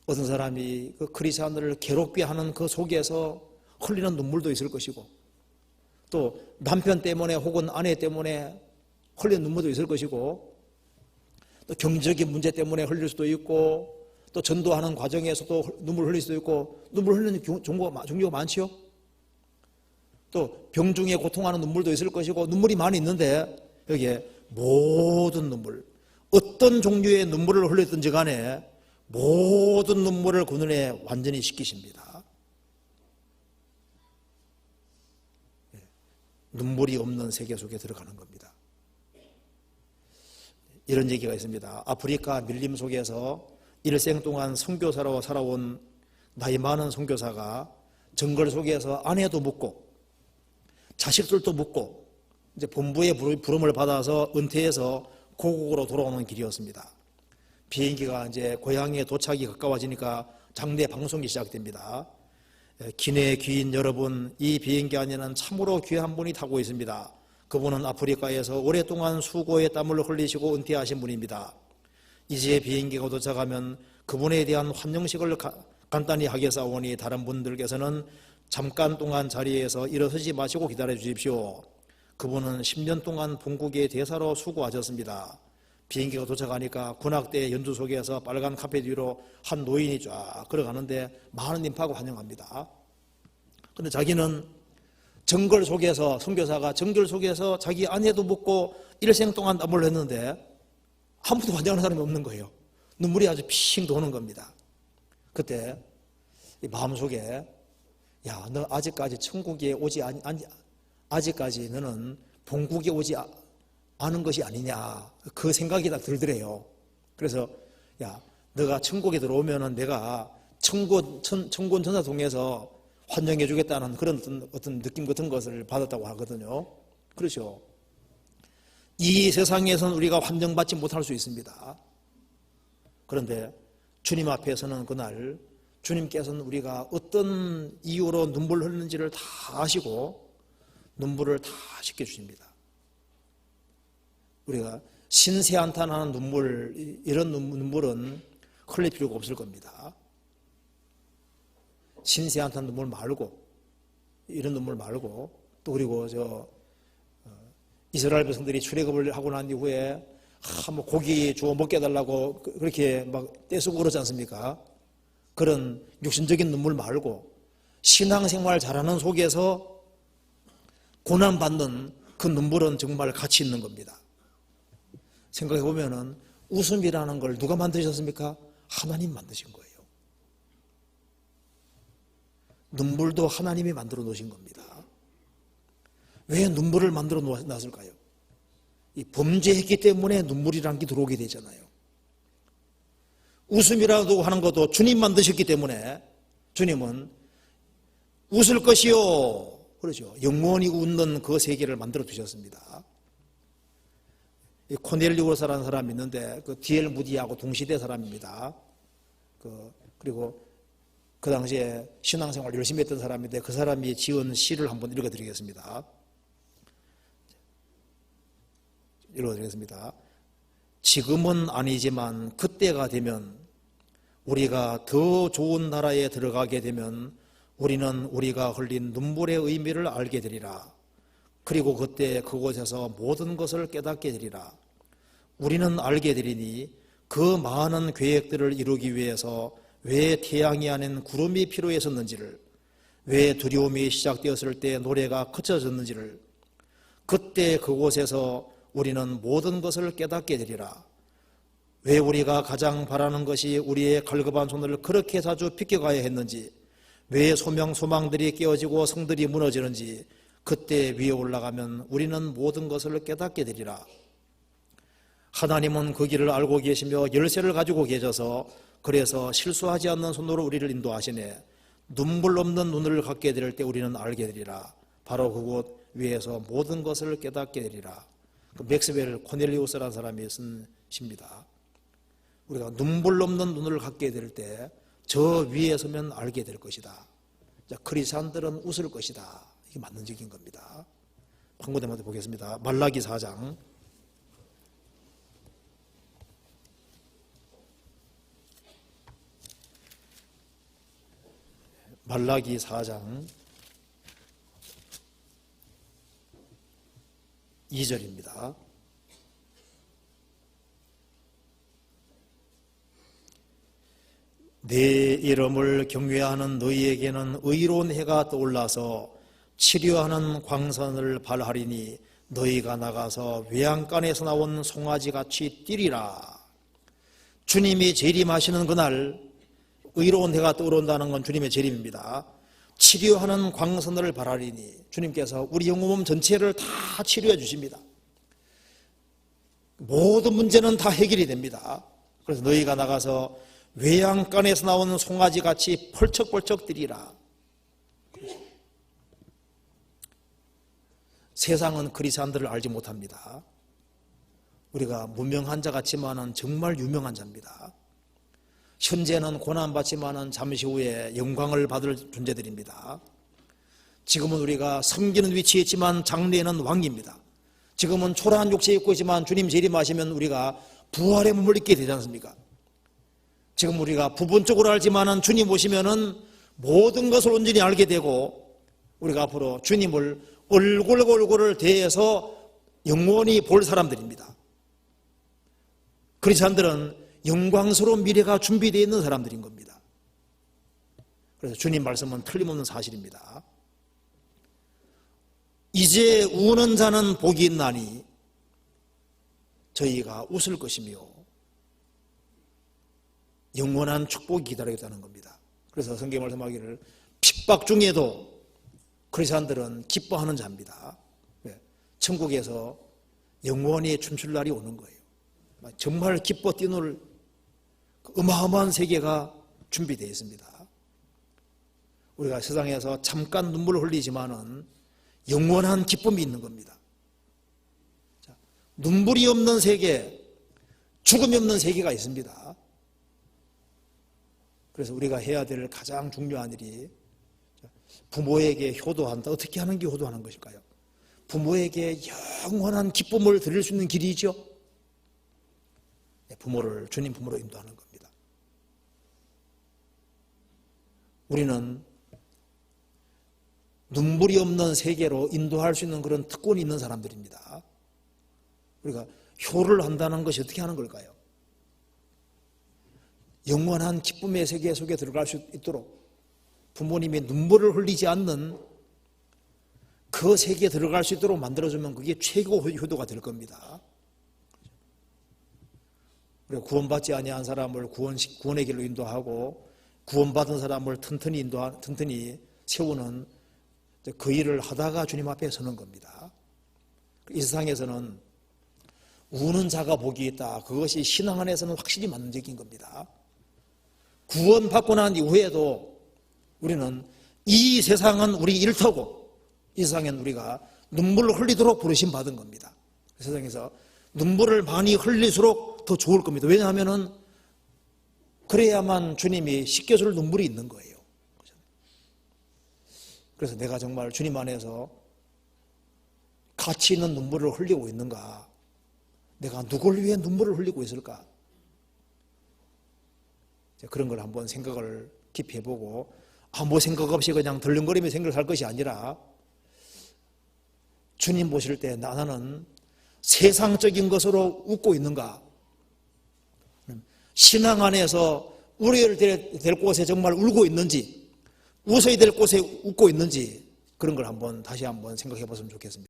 어떤 사람이 그 크리스찬들을 괴롭게 하는 그 속에서 흘리는 눈물도 있을 것이고, 또 남편 때문에 혹은 아내 때문에 흘리는 눈물도 있을 것이고, 또 경제적인 문제 때문에 흘릴 수도 있고, 또 전도하는 과정에서도 눈물 흘릴 수도 있고, 눈물 흘리는 종류가 많지요. 또 병중에 고통하는 눈물도 있을 것이고, 눈물이 많이 있는데 여기에 모든 눈물, 어떤 종류의 눈물을 흘렸든지 간에 모든 눈물을 그 눈에 완전히 씻기십니다. 눈물이 없는 세계 속에 들어가는 겁니다. 이런 얘기가 있습니다. 아프리카 밀림 속에서 일생 동안 선교사로 살아온 나이 많은 선교사가 정글 속에서 아내도 묻고 자식들도 묻고 이제 본부의 부름을 받아서 은퇴해서 고국으로 돌아오는 길이었습니다. 비행기가 이제 고향에 도착이 가까워지니까 장례 방송이 시작됩니다. 기내 귀인 여러분, 이 비행기 안에는 참으로 귀한 분이 타고 있습니다. 그분은 아프리카에서 오랫동안 수고의 땀을 흘리시고 은퇴하신 분입니다. 이제 비행기가 도착하면 그분에 대한 환영식을 간단히 하겠사오니 다른 분들께서는 잠깐 동안 자리에서 일어서지 마시고 기다려 주십시오. 그분은 10년 동안 본국의 대사로 수고하셨습니다. 비행기가 도착하니까 군악대 연주 속에서 빨간 카페 뒤로 한 노인이 쫙 걸어가는데 많은 인파가 환영합니다. 그런데 자기는 정글 속에서, 선교사가 정글 속에서 자기 아내도 묻고 일생 동안 땀을 흘렸는데 아무도 환영하는 사람이 없는 거예요. 눈물이 아주 핑 도는 겁니다. 그때 마음속에, 야, 너 아직까지 천국에 오지 아직까지 너는 본국에 오지 않은 것이 아니냐, 그 생각이 딱 들더래요. 그래서 야, 너가 천국에 들어오면은 내가 천군 천사동에서 환영해 주겠다는 그런 어떤 느낌 같은 것을 받았다고 하거든요. 그렇죠. 이 세상에서는 우리가 환영받지 못할 수 있습니다. 그런데 주님 앞에서는 그날 주님께서는 우리가 어떤 이유로 눈물 흘리는지를 다 아시고 눈물을 다 씻겨주십니다. 우리가 신세한탄하는 눈물, 이런 눈물은 흘릴 필요가 없을 겁니다. 신세한탄 눈물 말고, 이런 눈물 말고, 또 그리고 이스라엘 백성들이 출애굽을 하고 난 이후에 뭐 고기 주워 먹게 해달라고 그렇게 막 떼쓰고 그러지 않습니까? 그런 육신적인 눈물 말고 신앙생활 잘하는 속에서 고난받는 그 눈물은 정말 가치 있는 겁니다. 생각해 보면은 웃음이라는 걸 누가 만드셨습니까? 하나님 만드신 거예요. 눈물도 하나님이 만들어 놓으신 겁니다. 왜 눈물을 만들어 놨을까요? 이 범죄했기 때문에 눈물이라는 게 들어오게 되잖아요. 웃음이라도 하는 것도 주님 만드셨기 때문에 주님은 웃을 것이요, 그렇죠, 영원히 웃는 그 세계를 만들어 두셨습니다. 코넬리우스라는 사람이 있는데 그 D.L. 무디하고 동시대 사람입니다. 그리고 그 당시에 신앙생활 열심히 했던 사람인데 그 사람이 지은 시를 한번 읽어드리겠습니다. 지금은 아니지만 그때가 되면, 우리가 더 좋은 나라에 들어가게 되면 우리는 우리가 흘린 눈물의 의미를 알게 되리라. 그리고 그때 그곳에서 모든 것을 깨닫게 되리라. 우리는 알게 되리니 그 많은 계획들을 이루기 위해서 왜 태양이 아닌 구름이 필요했었는지를, 왜 두려움이 시작되었을 때 노래가 그쳐졌는지를, 그때 그곳에서 우리는 모든 것을 깨닫게 되리라. 왜 우리가 가장 바라는 것이 우리의 갈급한 손을 그렇게 자주 비껴가야 했는지, 왜 소망들이 깨어지고 성들이 무너지는지, 그때 위에 올라가면 우리는 모든 것을 깨닫게 되리라. 하나님은 그 길을 알고 계시며 열쇠를 가지고 계셔서 그래서 실수하지 않는 손으로 우리를 인도하시네. 눈물 없는 눈을 갖게 될 때 우리는 알게 되리라. 바로 그곳 위에서 모든 것을 깨닫게 되리라. 맥스웰 코넬리우스라는 사람이 쓴 시입니다. 우리가 눈물 없는 눈을 갖게 될 때 저 위에 서면 알게 될 것이다. 크리스찬들은 웃을 것이다. 이게 맞는 얘기인 겁니다. 광고대마다 보겠습니다. 말라기 4장. 말라기 4장 2절입니다. 내 이름을 경외하는 너희에게는 의로운 해가 떠올라서 치료하는 광선을 발하리니 너희가 나가서 외양간에서 나온 송아지같이 뛰리라. 주님이 재림하시는 그날 의로운 해가 떠오른다는 건 주님의 재림입니다. 치료하는 광선을 발하리니 주님께서 우리 영혼몸 전체를 다 치료해 주십니다. 모든 문제는 다 해결이 됩니다. 그래서 너희가 나가서 외양간에서 나온 송아지같이 펄쩍펄쩍 뛰리라. 세상은 그리스도인들을 알지 못합니다. 우리가 무명한 자 같지만은 정말 유명한 자입니다. 현재는 고난받지만은 잠시 후에 영광을 받을 존재들입니다. 지금은 우리가 섬기는 위치에 있지만 장래에는 왕입니다. 지금은 초라한 육체에 있고 있지만 주님 재림하시면 우리가 부활의 몸을 입게 되지 않습니까? 지금 우리가 부분적으로 알지만은 주님 오시면은 모든 것을 온전히 알게 되고 우리가 앞으로 주님을 얼굴을 대해서 영원히 볼 사람들입니다. 그리스도인들은 영광스러운 미래가 준비되어 있는 사람들인 겁니다. 그래서 주님 말씀은 틀림없는 사실입니다. 이제 우는 자는 복이 있나니 저희가 웃을 것이며 영원한 축복이 기다리고 있다는 겁니다. 그래서 성경 말씀하기를 핍박 중에도 그리스도인들은 기뻐하는 자입니다. 천국에서 영원히 춤출 날이 오는 거예요. 정말 기뻐 뛰놀 어마어마한 세계가 준비되어 있습니다. 우리가 세상에서 잠깐 눈물을 흘리지만은 영원한 기쁨이 있는 겁니다. 눈물이 없는 세계, 죽음이 없는 세계가 있습니다. 그래서 우리가 해야 될 가장 중요한 일이 부모에게 효도한다. 어떻게 하는 게 효도하는 것일까요? 부모에게 영원한 기쁨을 드릴 수 있는 길이죠. 부모를 주님 품으로 인도하는 겁니다. 우리는 눈물이 없는 세계로 인도할 수 있는 그런 특권이 있는 사람들입니다. 우리가 효를 한다는 것이 어떻게 하는 걸까요? 영원한 기쁨의 세계 속에 들어갈 수 있도록 부모님의 눈물을 흘리지 않는 그 세계에 들어갈 수 있도록 만들어주면 그게 최고 효도가 될 겁니다. 우리가 구원받지 아니한 사람을 구원의 길로 인도하고 구원받은 사람을 튼튼히 세우는 그 일을 하다가 주님 앞에 서는 겁니다. 이 세상에서는 우는 자가 복이 있다. 그것이 신앙 안에서는 확실히 맞는 얘기인 겁니다. 구원받고 난 이후에도 우리는 이 세상은 우리 일터고 이 세상엔 우리가 눈물을 흘리도록 부르심 받은 겁니다. 세상에서 눈물을 많이 흘릴수록 더 좋을 겁니다. 왜냐하면 그래야만 주님이 씻겨줄 눈물이 있는 거예요. 그래서 내가 정말 주님 안에서 가치 있는 눈물을 흘리고 있는가? 내가 누굴 위해 눈물을 흘리고 있을까? 그런 걸 한번 생각을 깊이 해보고 아무 생각 없이 그냥 덜렁거리며 생각할 것이 아니라 주님 보실 때 나는 세상적인 것으로 웃고 있는가? 신앙 안에서 울어야 될 곳에 정말 울고 있는지 웃어야 될 곳에 웃고 있는지 그런 걸 다시 한번 생각해 봤으면 좋겠습니다.